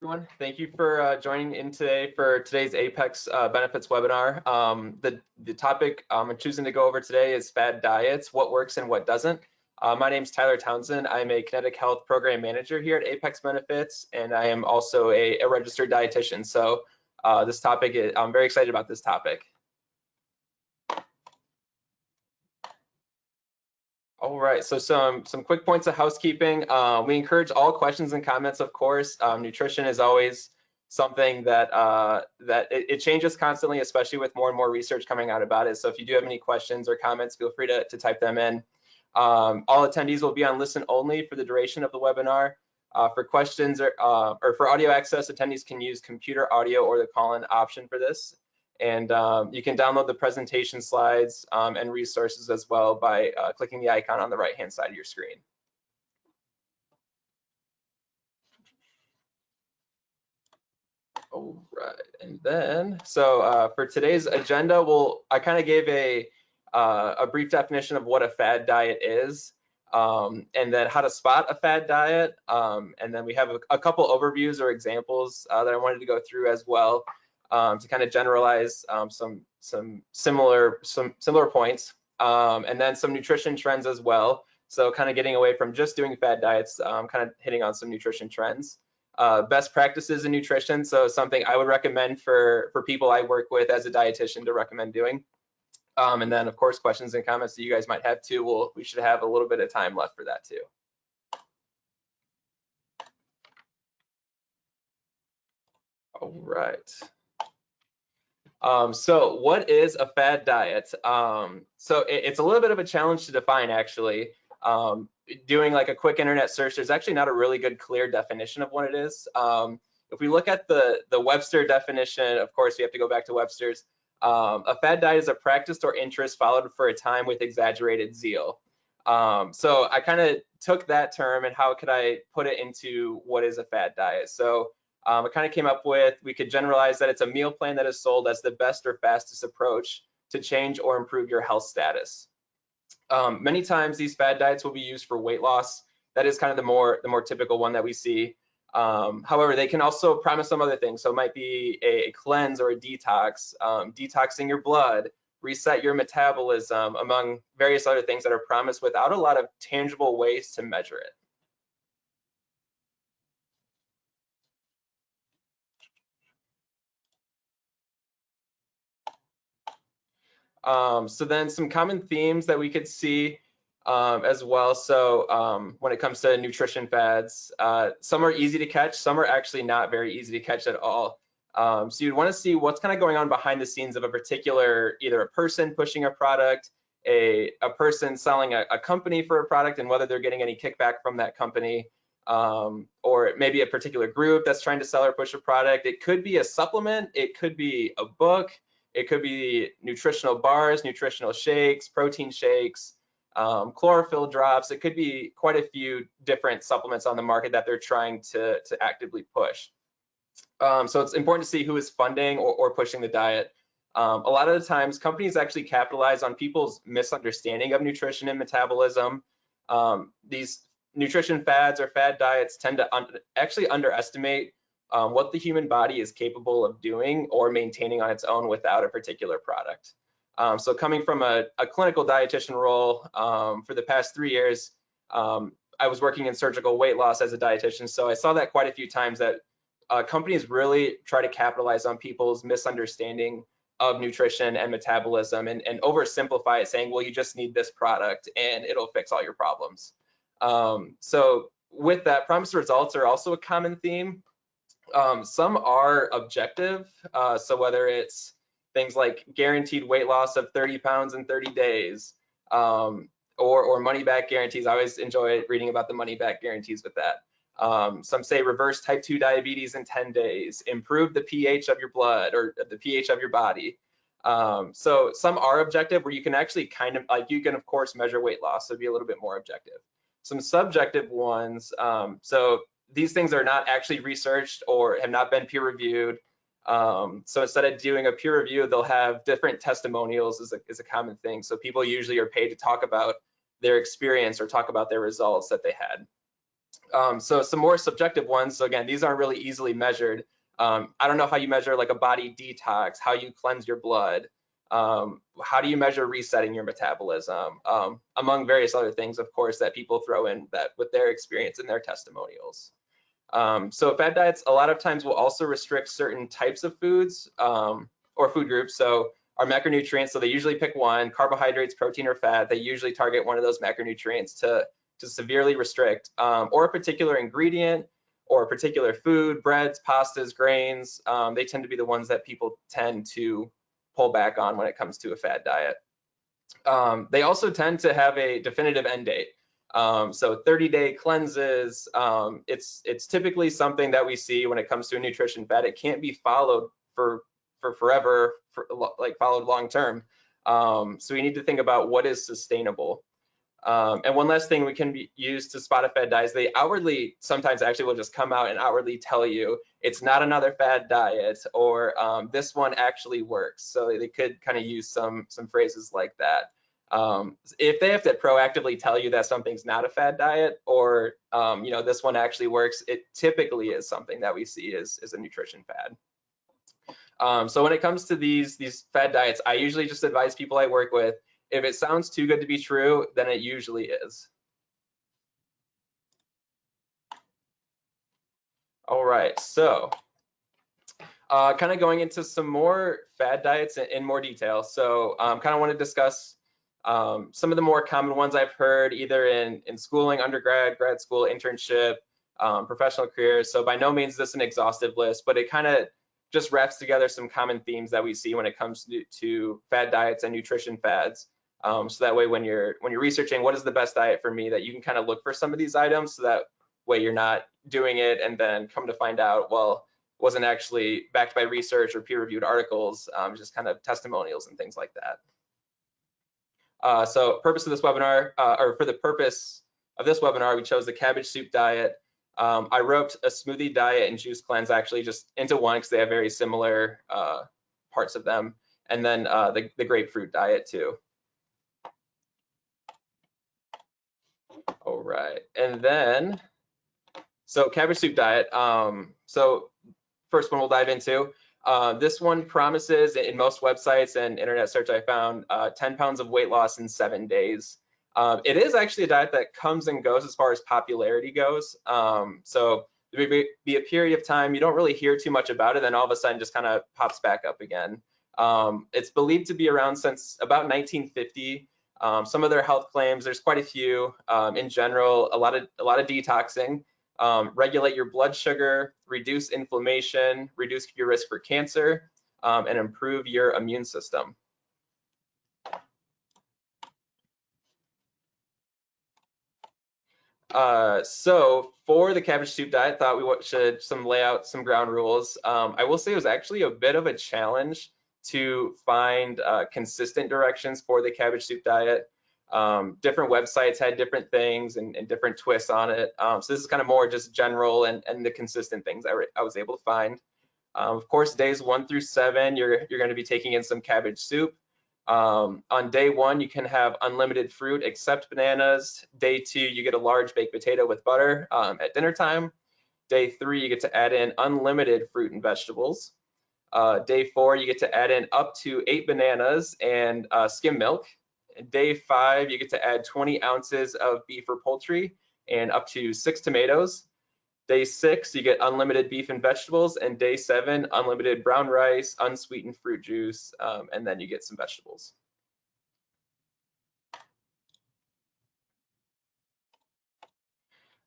Everyone, thank you for joining in today for today's Apex Benefits webinar. The topic I'm choosing to go over today is Fad Diets, what works and what doesn't. My name is Tyler Townsend. I'm a Kinetiq Health Program Manager here at Apex Benefits, and I am also a registered dietitian. So this topic, I'm very excited about this topic. All right, so some quick points of housekeeping. We encourage all questions and comments, of course. Nutrition is always something that it changes constantly, especially with more and more research coming out about it. So if you do have any questions or comments, feel free to type them in. All attendees will be on listen only for the duration of the webinar. For questions or for audio access, attendees can use computer audio or the call-in option for this. And you can download the presentation slides and resources as well by clicking the icon on the right-hand side of your screen. All right, and then, so for today's agenda, I kind of gave a brief definition of what a fad diet is, and then how to spot a fad diet, and then we have a couple overviews or examples that I wanted to go through as well. To kind of generalize some similar points, and then some nutrition trends as well. So kind of getting away from just doing fad diets, kind of hitting on some nutrition trends. Best practices in nutrition, so something I would recommend for people I work with as a dietitian to recommend doing. And then of course questions and comments that you guys might have too. We should have a little bit of time left for that too. All right. So what is a fad diet? So it's a little bit of a challenge to define actually. Doing like a quick internet search, there's actually not a really good clear definition of what it is. If we look at the Webster definition, of course we have to go back to Webster's. A fad diet is a practice or interest followed for a time with exaggerated zeal. So I kind of took that term and how could I put it into what is a fad diet? So I kind of came up with, we could generalize that it's a meal plan that is sold as the best or fastest approach to change or improve your health status. Many times these fad diets will be used for weight loss. That is kind of the more typical one that we see. However, they can also promise some other things. So it might be a cleanse or a detox, detoxing your blood, reset your metabolism, among various other things that are promised without a lot of tangible ways to measure it. So then some common themes that we could see as well. So when it comes to nutrition fads, some are easy to catch, some are actually not very easy to catch at all. So you'd want to see what's kind of going on behind the scenes of a particular, either a person pushing a product, a person selling a company for a product, and whether they're getting any kickback from that company, or maybe a particular group that's trying to sell or push a product. It could be a supplement, it could be a book, it could be nutritional bars, nutritional shakes, protein shakes, chlorophyll drops. It could be quite a few different supplements on the market that they're trying to actively push. So it's important to see who is funding or pushing the diet. A lot of the times, companies actually capitalize on people's misunderstanding of nutrition and metabolism. These nutrition fads or fad diets tend to actually underestimate what the human body is capable of doing or maintaining on its own without a particular product. So coming from a clinical dietitian role for the past 3 years, I was working in surgical weight loss as a dietitian. So I saw that quite a few times that companies really try to capitalize on people's misunderstanding of nutrition and metabolism and oversimplify it, saying, well, you just need this product and it'll fix all your problems. So with that, promised results are also a common theme. Some are objective, so whether it's things like guaranteed weight loss of 30 pounds in 30 days, or money back guarantees. I always enjoy reading about the money back guarantees with that. Some say reverse type 2 diabetes in 10 days, improve the pH of your blood or the pH of your body. So some are objective where you can actually kind of, like, you can of course measure weight loss, so be a little bit more objective. Some subjective ones, so these things are not actually researched or have not been peer reviewed. So instead of doing a peer review, they'll have different testimonials is a common thing. So people usually are paid to talk about their experience or talk about their results that they had. So some more subjective ones. So again, these aren't really easily measured. I don't know how you measure like a body detox, how you cleanse your blood, how do you measure resetting your metabolism, among various other things, of course, that people throw in that with their experience and their testimonials. So fad diets a lot of times will also restrict certain types of foods or food groups. So our macronutrients, so they usually pick one: carbohydrates, protein, or fat. They usually target one of those macronutrients to severely restrict, or a particular ingredient or a particular food, breads, pastas, grains. They tend to be the ones that people tend to pull back on when it comes to a fad diet. They also tend to have a definitive end date. So 30-day cleanses, it's typically something that we see when it comes to a nutrition fad. It can't be followed for forever, like followed long term. So we need to think about what is sustainable. And one last thing we can use to spot a fad diet is they outwardly sometimes actually will just come out and outwardly tell you it's not another fad diet, or this one actually works. So they could kind of use some phrases like that. If they have to proactively tell you that something's not a fad diet, or you know, this one actually works, it typically is something that we see is a nutrition fad. So when it comes to these fad diets, I usually just advise people I work with, if it sounds too good to be true, then it usually is. All right, so kind of going into some more fad diets in more detail. So kind of want to discuss some of the more common ones I've heard either in schooling, undergrad, grad school, internship, professional careers. So by no means is this an exhaustive list, but it kind of just wraps together some common themes that we see when it comes to fad diets and nutrition fads. So that way, when you're researching what is the best diet for me, that you can kind of look for some of these items, so that way you're not doing it and then come to find out, well, wasn't actually backed by research or peer-reviewed articles, just kind of testimonials and things like that. So purpose of this webinar, or for the purpose of this webinar, we chose the cabbage soup diet. I roped a smoothie diet and juice cleanse actually just into one because they have very similar parts of them, and then the grapefruit diet too. All right, and then, so cabbage soup diet. So first one we'll dive into. This one promises, in most websites and internet search I found, 10 pounds of weight loss in 7 days. It is actually a diet that comes and goes as far as popularity goes. So there may be a period of time you don't really hear too much about it, then all of a sudden just kind of pops back up again. It's believed to be around since about 1950. Some of their health claims, there's quite a few. In general, a lot of detoxing, regulate your blood sugar, reduce inflammation, reduce your risk for cancer, and improve your immune system. So for the cabbage soup diet, thought we should lay out some ground rules. I will say it was actually a bit of a challenge to find consistent directions for the cabbage soup diet. Different websites had different things and different twists on it. So this is kind of more just general and the consistent things I was able to find. Of course, days 1 through 7, you're going to be taking in some cabbage soup. On day 1, you can have unlimited fruit except bananas. Day 2, you get a large baked potato with butter at dinner time. Day 3, you get to add in unlimited fruit and vegetables. Day 4, you get to add in up to 8 bananas and skim milk. Day 5, you get to add 20 ounces of beef or poultry and up to 6 tomatoes. Day 6, you get unlimited beef and vegetables, and day 7, unlimited brown rice, unsweetened fruit juice, and then you get some vegetables.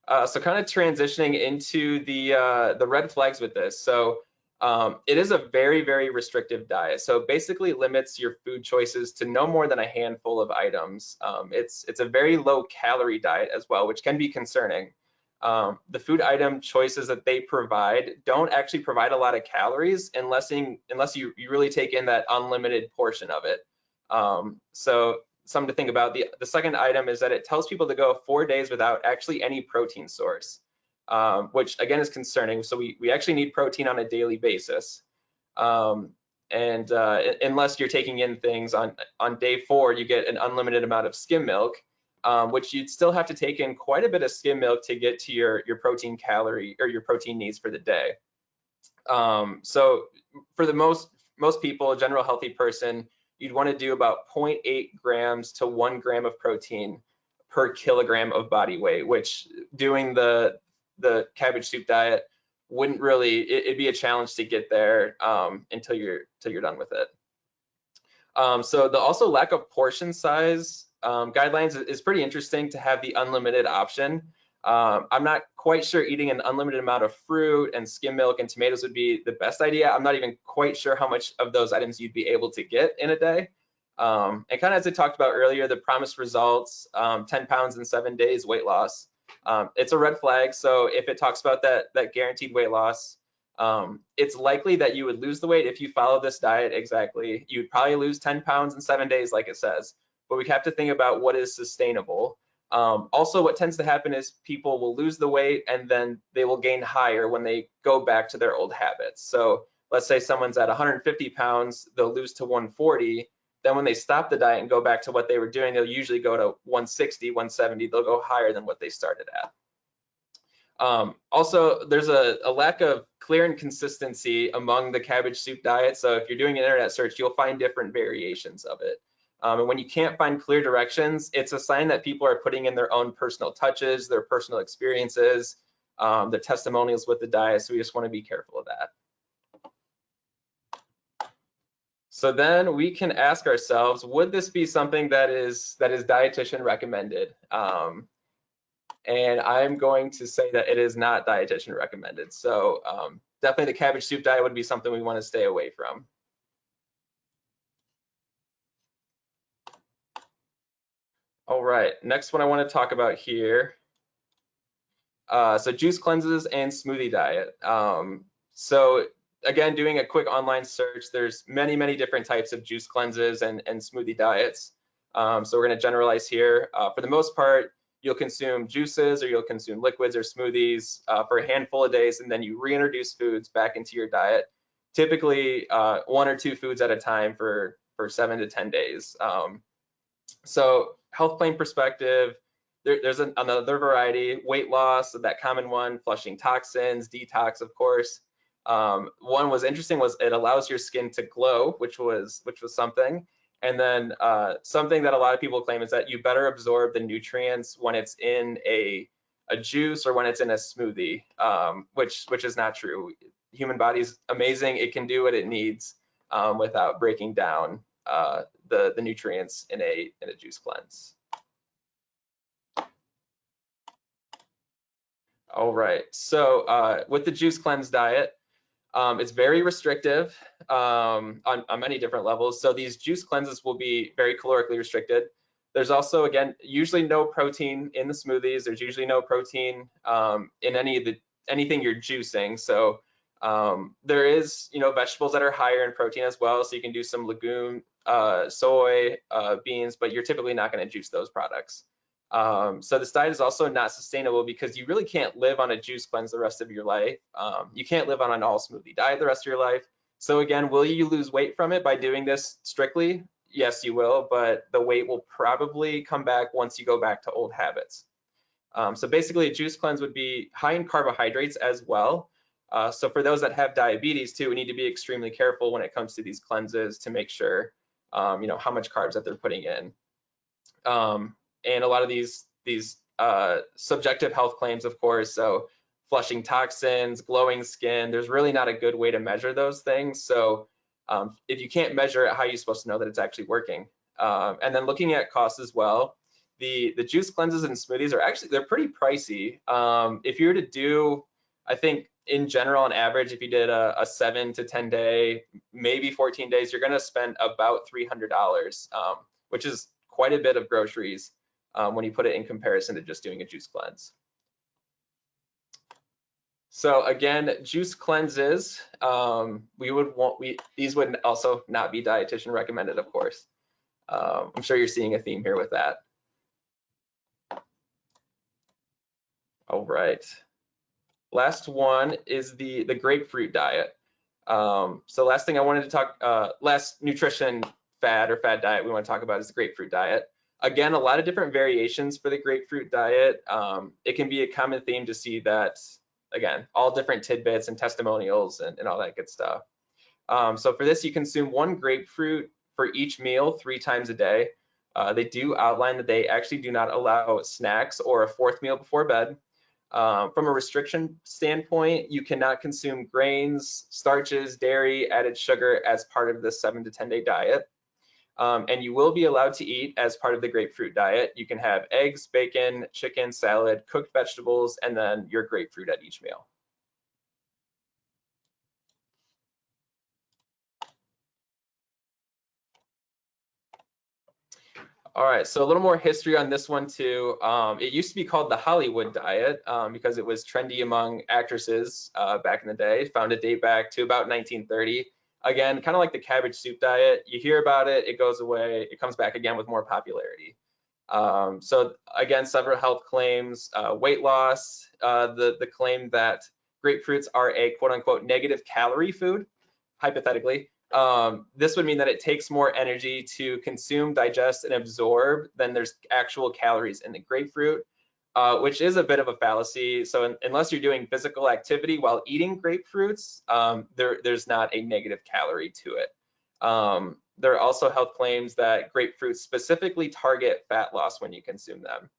So kind of transitioning into the red flags with this. So it is a very, very restrictive diet. So it basically limits your food choices to no more than a handful of items. It's a very low calorie diet as well, which can be concerning. The food item choices that they provide don't actually provide a lot of calories unless you really take in that unlimited portion of it. So something to think about. The second item is that it tells people to go 4 days without actually any protein source, which again is concerning. So we actually need protein on a daily basis. And unless you're taking in things on day 4, you get an unlimited amount of skim milk. which you'd still have to take in quite a bit of skim milk to get to your protein calorie or your protein needs for the day. So for the most people, a general healthy person, you'd want to do about 0.8 grams to 1 gram of protein per kilogram of body weight, which doing the cabbage soup diet wouldn't really, it'd be a challenge to get there until you're done with it. So the also lack of portion size guidelines is pretty interesting to have the unlimited option. I'm not quite sure eating an unlimited amount of fruit and skim milk and tomatoes would be the best idea. I'm not even quite sure how much of those items you'd be able to get in a day. And kind of as I talked about earlier, the promised results, 10 pounds in 7 days weight loss. It's a red flag. So if it talks about that guaranteed weight loss, it's likely that you would lose the weight if you follow this diet exactly. You'd probably lose 10 pounds in 7 days, like it says. But we have to think about what is sustainable. Also, what tends to happen is people will lose the weight and then they will gain higher when they go back to their old habits. So let's say someone's at 150 pounds, they'll lose to 140. Then when they stop the diet and go back to what they were doing, they'll usually go to 160, 170. They'll go higher than what they started at. Also, there's a lack of clear inconsistency among the cabbage soup diet. So if you're doing an internet search, you'll find different variations of it. And when you can't find clear directions, it's a sign that people are putting in their own personal touches, their personal experiences, their testimonials with the diet. So we just want to be careful of that. So then we can ask ourselves, would this be something that is dietitian recommended? And I'm going to say that it is not dietitian recommended. So definitely the cabbage soup diet would be something we want to stay away from. All right, next one I want to talk about here. So juice cleanses and smoothie diet. So again, doing a quick online search, there's many different types of juice cleanses and smoothie diets. So we're going to generalize here. For the most part, you'll consume juices or you'll consume liquids or smoothies for a handful of days, and then you reintroduce foods back into your diet, typically 1 or 2 foods at a time for 7 to 10 days. So health claim perspective, there's another variety: weight loss, that common one, flushing toxins, detox, of course. One was interesting was it allows your skin to glow, which was something. And then something that a lot of people claim is that you better absorb the nutrients when it's in a juice or when it's in a smoothie, which is not true. Human body's amazing; it can do what it needs without breaking down the nutrients in a juice cleanse. All right, so with the juice cleanse diet, it's very restrictive on many different levels. So these juice cleanses will be very calorically restricted. There's also, again, usually no protein in the smoothies. There's usually no protein in anything you're juicing. So there is, vegetables that are higher in protein as well. So you can do some legume, soy, beans, but you're typically not going to juice those products. So this diet is also not sustainable because you really can't live on a juice cleanse the rest of your life. You can't live on an all smoothie diet the rest of your life. So again, will you lose weight from it by doing this strictly? Yes, you will, but the weight will probably come back once you go back to old habits. So basically a juice cleanse would be high in carbohydrates as well. So for those that have diabetes too, we need to be extremely careful when it comes to these cleanses to make sure, how much carbs that they're putting in. And a lot of these subjective health claims, of course, so flushing toxins, glowing skin, there's really not a good way to measure those things. So if you can't measure it, how are you supposed to know that it's actually working? And then looking at costs as well, the juice cleanses and smoothies they're pretty pricey. If you were to do, I think in general, on average, if you did a 7 to 10 day, maybe 14 days, you're going to spend about $300, which is quite a bit of groceries when you put it in comparison to just doing a juice cleanse. So again, juice cleanses, these would also not be dietitian recommended, of course. I'm sure you're seeing a theme here with that. All right. Last one is the grapefruit diet. So last thing I wanted to talk, last nutrition fad or fad diet we want to talk about is the grapefruit diet. Again, a lot of different variations for the grapefruit diet. It can be a common theme to see that, again, all different tidbits and testimonials and all that good stuff. So for this, you consume 1 grapefruit for each meal 3 times a day. They do outline that they actually do not allow snacks or a 4th meal before bed. From a restriction standpoint, you cannot consume grains, starches, dairy, added sugar as part of the 7 to 10 day diet. And you will be allowed to eat as part of the grapefruit diet. You can have eggs, bacon, chicken, salad, cooked vegetables, and then your grapefruit at each meal. All right, so a little more history on this one too. It used to be called the Hollywood diet because it was trendy among actresses back in the day. Found a date back to about 1930. Again, kind of like the cabbage soup diet. You hear about it, it goes away, it comes back again with more popularity. So again, several health claims, weight loss, the claim that grapefruits are a quote unquote negative calorie food, hypothetically. This would mean that it takes more energy to consume, digest, and absorb than there's actual calories in the grapefruit, which is a bit of a fallacy. So unless you're doing physical activity while eating grapefruits, there's not a negative calorie to it. There are also health claims that grapefruits specifically target fat loss when you consume them.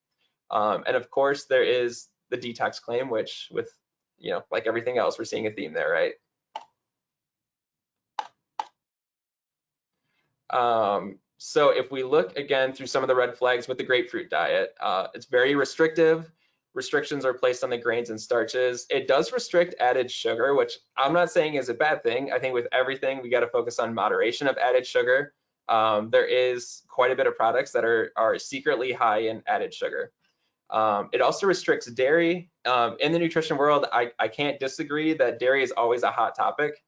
And of course, there is the detox claim, which with, like everything else, we're seeing a theme there, right? So if we look again through some of the red flags with the grapefruit diet, it's very restrictive. Restrictions are placed on the grains and starches. It does restrict added sugar, which I'm not saying is a bad thing. I think with everything, we got to focus on moderation of added sugar. There is quite a bit of products that are secretly high in added sugar. It also restricts dairy. In the nutrition world, I can't disagree that dairy is always a hot topic.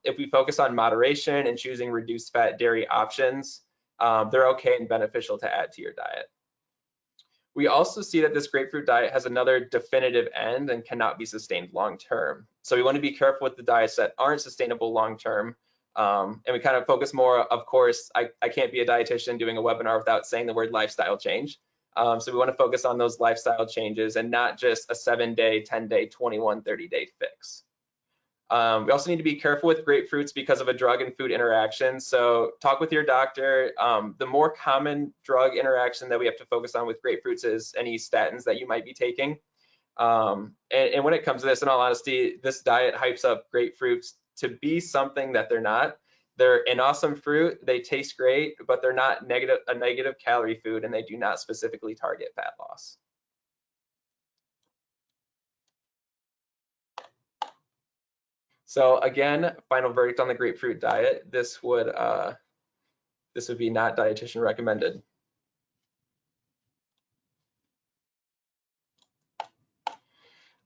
If we focus on moderation and choosing reduced fat dairy options, they're okay and beneficial to add to your diet. We also see that this grapefruit diet has another definitive end and cannot be sustained long term. So we want to be careful with the diets that aren't sustainable long term. And we kind of focus more, of course, I can't be a dietitian doing a webinar without saying the word lifestyle change. So we want to focus on those lifestyle changes and not just a 7-day, 10-day, 21, 30-day fix. We also need to be careful with grapefruits because of a drug and food interaction. So talk with your doctor. The more common drug interaction that we have to focus on with grapefruits is any statins that you might be taking. And when it comes to this, in all honesty, this diet hypes up grapefruits to be something that they're not. They're an awesome fruit. They taste great, but they're not a negative calorie food, and they do not specifically target fat loss. So again, final verdict on the grapefruit diet. This would be not dietitian recommended.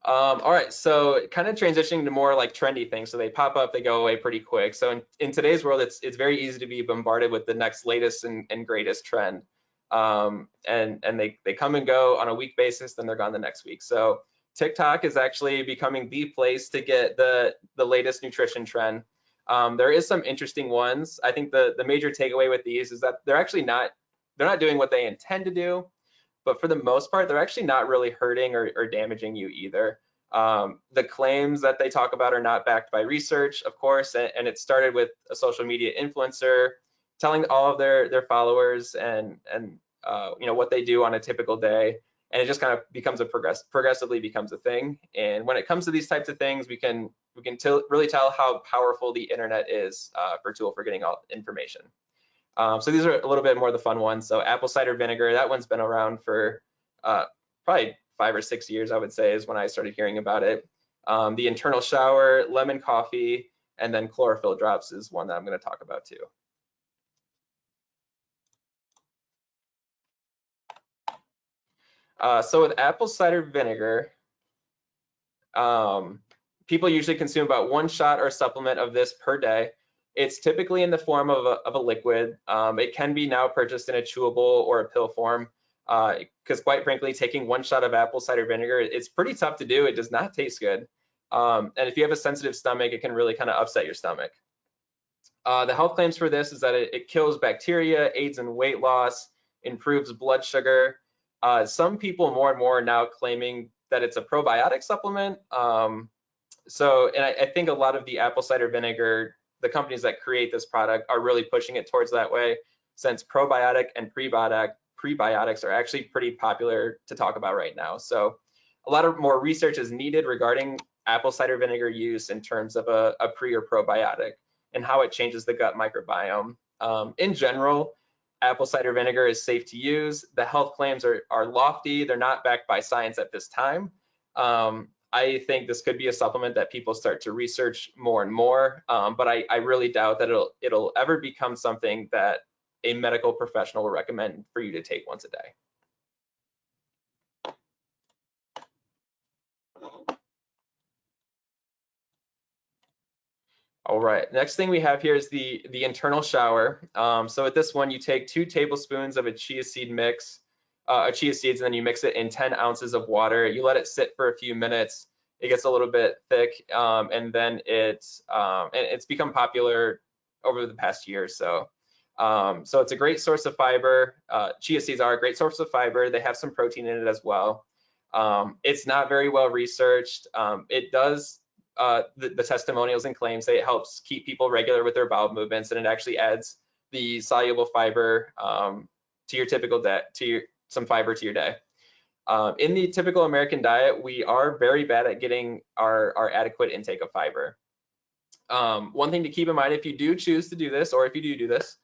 All right, so kind of transitioning to more like trendy things. So they pop up, they go away pretty quick. So in today's world, it's very easy to be bombarded with the next latest and greatest trend. And they come and go on a week basis, then they're gone the next week. So TikTok is actually becoming the place to get the latest nutrition trend. There is some interesting ones. I think the major takeaway with these is that they're not doing what they intend to do, but for the most part, they're actually not really hurting or damaging you either. The claims that they talk about are not backed by research, of course, and it started with a social media influencer telling all of their followers and what they do on a typical day, and it just kind of becomes progressively becomes a thing. And when it comes to these types of things, we can really tell how powerful the internet is for a tool for getting all information. So these are a little bit more the fun ones. So apple cider vinegar, that one's been around for probably 5 or 6 years, I would say, is when I started hearing about it. The internal shower, lemon coffee, and then chlorophyll drops is one that I'm going to talk about too. So with apple cider vinegar, people usually consume about 1 shot or supplement of this per day. It's typically in the form of a liquid. It can be now purchased in a chewable or a pill form, because quite frankly, taking 1 shot of apple cider vinegar, it's pretty tough to do. It does not taste good. And if you have a sensitive stomach, it can really kind of upset your stomach. The health claims for this is that it kills bacteria, aids in weight loss, improves blood sugar. Some people more and more are now claiming that it's a probiotic supplement. And I think a lot of the apple cider vinegar, the companies that create this product are really pushing it towards that way, since probiotic and prebiotics are actually pretty popular to talk about right now. So a lot of more research is needed regarding apple cider vinegar use in terms of a pre or probiotic and how it changes the gut microbiome. In general, apple cider vinegar is safe to use. The health claims are lofty. They're not backed by science at this time. I think this could be a supplement that people start to research more and more, but I really doubt that it'll ever become something that a medical professional will recommend for you to take once a day. All right, next thing we have here is the internal shower. So with this one, you take 2 tablespoons of a chia seed mix, chia seeds, and then you mix it in 10 ounces of water. You let it sit for a few minutes. It gets a little bit thick, and then it's become popular over the past year or so. So it's a great source of fiber. Chia seeds are a great source of fiber. They have some protein in it as well. It's not very well researched. It does, the testimonials and claims say it helps keep people regular with their bowel movements, and it actually adds the soluble fiber to your typical some fiber to your day. In the typical American diet, we are very bad at getting our adequate intake of fiber. One thing to keep in mind, if you do choose to do this, or if you do this,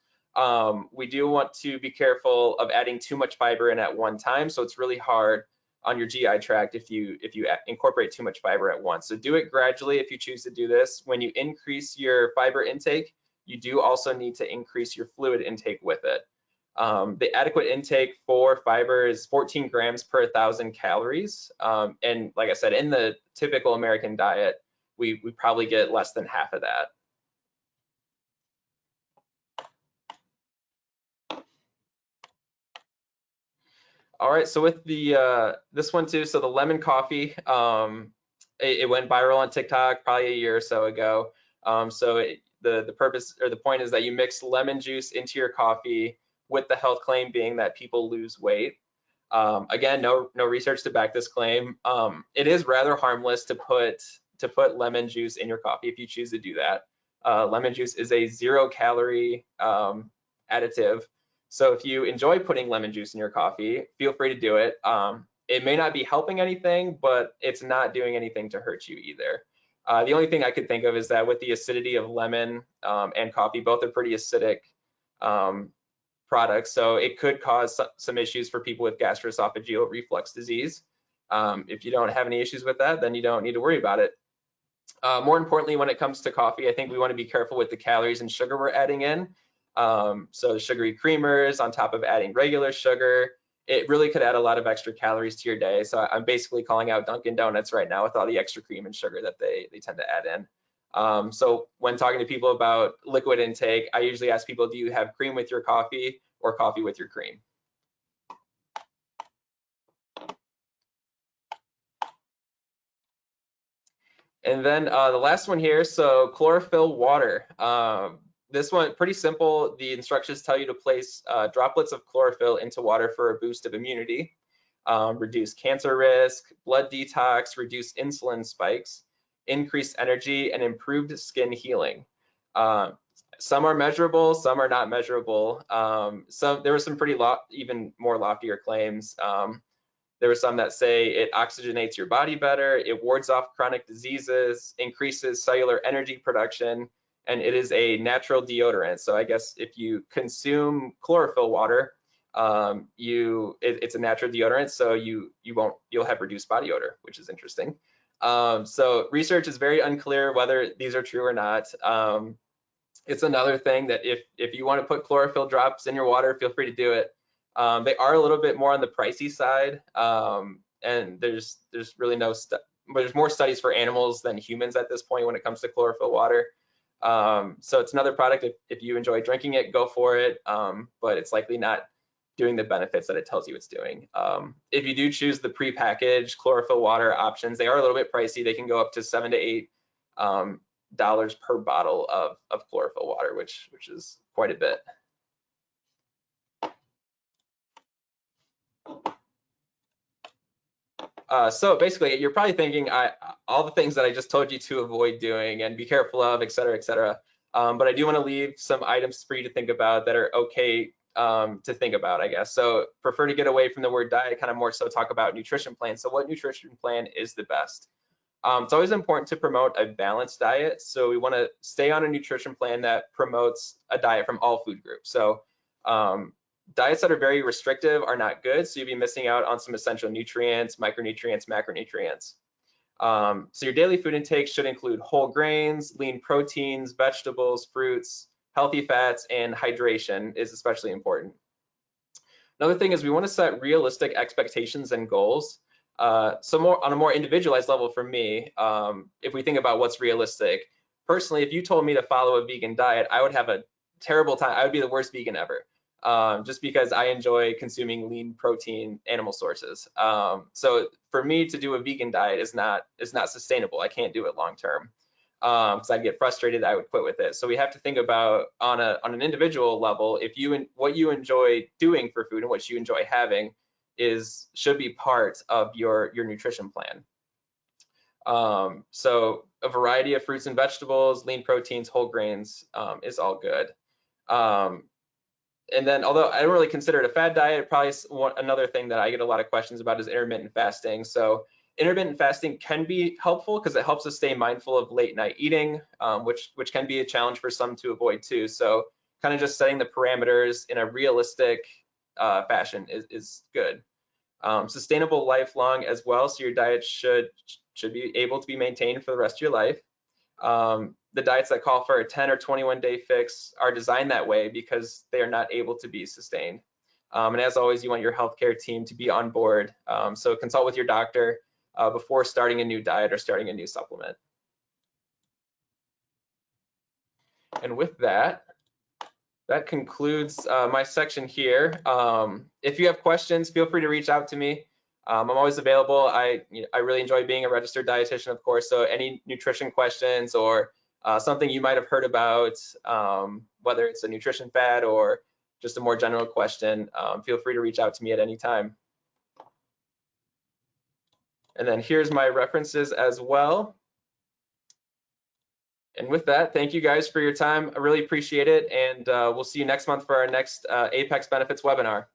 we do want to be careful of adding too much fiber in at one time. So it's really hard on your GI tract if you incorporate too much fiber at once. So do it gradually if you choose to do this. When you increase your fiber intake, you do also need to increase your fluid intake with it. The adequate intake for fiber is 14 grams per 1,000 calories. And like I said, in the typical American diet, we probably get less than half of that. All right, so with the this one too, so the lemon coffee, it went viral on TikTok probably a year or so ago. The purpose or the point is that you mix lemon juice into your coffee, with the health claim being that people lose weight. Again, no research to back this claim. It is rather harmless to put lemon juice in your coffee if you choose to do that. Lemon juice is a 0-calorie additive. So if you enjoy putting lemon juice in your coffee, feel free to do it. It may not be helping anything, but it's not doing anything to hurt you either. The only thing I could think of is that with the acidity of lemon and coffee, both are pretty acidic products, so it could cause some issues for people with gastroesophageal reflux disease. If you don't have any issues with that, then you don't need to worry about it. More importantly, when it comes to coffee, I think we want to be careful with the calories and sugar we're adding in. So sugary creamers on top of adding regular sugar, it really could add a lot of extra calories to your day. So I'm basically calling out Dunkin' Donuts right now with all the extra cream and sugar that they tend to add in. So when talking to people about liquid intake, I usually ask people, do you have cream with your coffee or coffee with your cream? And then the last one here, so chlorophyll water. This one, pretty simple. The instructions tell you to place droplets of chlorophyll into water for a boost of immunity, reduce cancer risk, blood detox, reduce insulin spikes, increased energy, and improved skin healing. Some are measurable, some are not measurable. There were some pretty even more loftier claims. There were some that say it oxygenates your body better, it wards off chronic diseases, increases cellular energy production, and it is a natural deodorant. So I guess if you consume chlorophyll water, it's a natural deodorant, so you'll have reduced body odor, which is interesting. So research is very unclear whether these are true or not. It's another thing that if you want to put chlorophyll drops in your water, feel free to do it. They are a little bit more on the pricey side, and there's really there's more studies for animals than humans at this point when it comes to chlorophyll water. So it's another product. If you enjoy drinking it, go for it, but it's likely not doing the benefits that it tells you it's doing. If you do choose the prepackaged chlorophyll water options, they are a little bit pricey. They can go up to $7 to $8 per bottle of chlorophyll water, which is quite a bit. So basically, you're probably thinking all the things that I just told you to avoid doing and be careful of, et cetera, et cetera. But I do want to leave some items for you to think about that are okay to think about, I guess. So prefer to get away from the word diet, kind of more so talk about nutrition plan. So what nutrition plan is the best? It's always important to promote a balanced diet. So we want to stay on a nutrition plan that promotes a diet from all food groups. So diets that are very restrictive are not good. So you'll be missing out on some essential nutrients, micronutrients, macronutrients. So your daily food intake should include whole grains, lean proteins, vegetables, fruits, healthy fats, and hydration is especially important. Another thing is we want to set realistic expectations and goals. So more on a more individualized level for me, if we think about what's realistic, personally, if you told me to follow a vegan diet, I would have a terrible time. I would be the worst vegan ever, just because I enjoy consuming lean protein animal sources. So for me to do a vegan diet is not sustainable. I can't do it long term. Because I'd get frustrated, I would quit with it. So we have to think about on an individual level, if what you enjoy doing for food and what you enjoy having should be part of your nutrition plan. So a variety of fruits and vegetables, lean proteins, whole grains is all good. And then, although I don't really consider it a fad diet, probably another thing that I get a lot of questions about is intermittent fasting. So intermittent fasting can be helpful because it helps us stay mindful of late night eating, which can be a challenge for some to avoid too. So kind of just setting the parameters in a realistic fashion is good. Sustainable lifelong as well. So your diet should be able to be maintained for the rest of your life. The diets that call for a 10 or 21 day fix are designed that way because they are not able to be sustained. And as always, you want your healthcare team to be on board. So consult with your doctor before starting a new diet or starting a new supplement. And with that, that concludes my section here. If you have questions, feel free to reach out to me. I'm always available. I really enjoy being a registered dietitian, of course. So any nutrition questions or something you might have heard about, whether it's a nutrition fad or just a more general question, feel free to reach out to me at any time. And then here's my references as well. And with that, thank you guys for your time. I really appreciate it. And we'll see you next month for our next Apex Benefits webinar.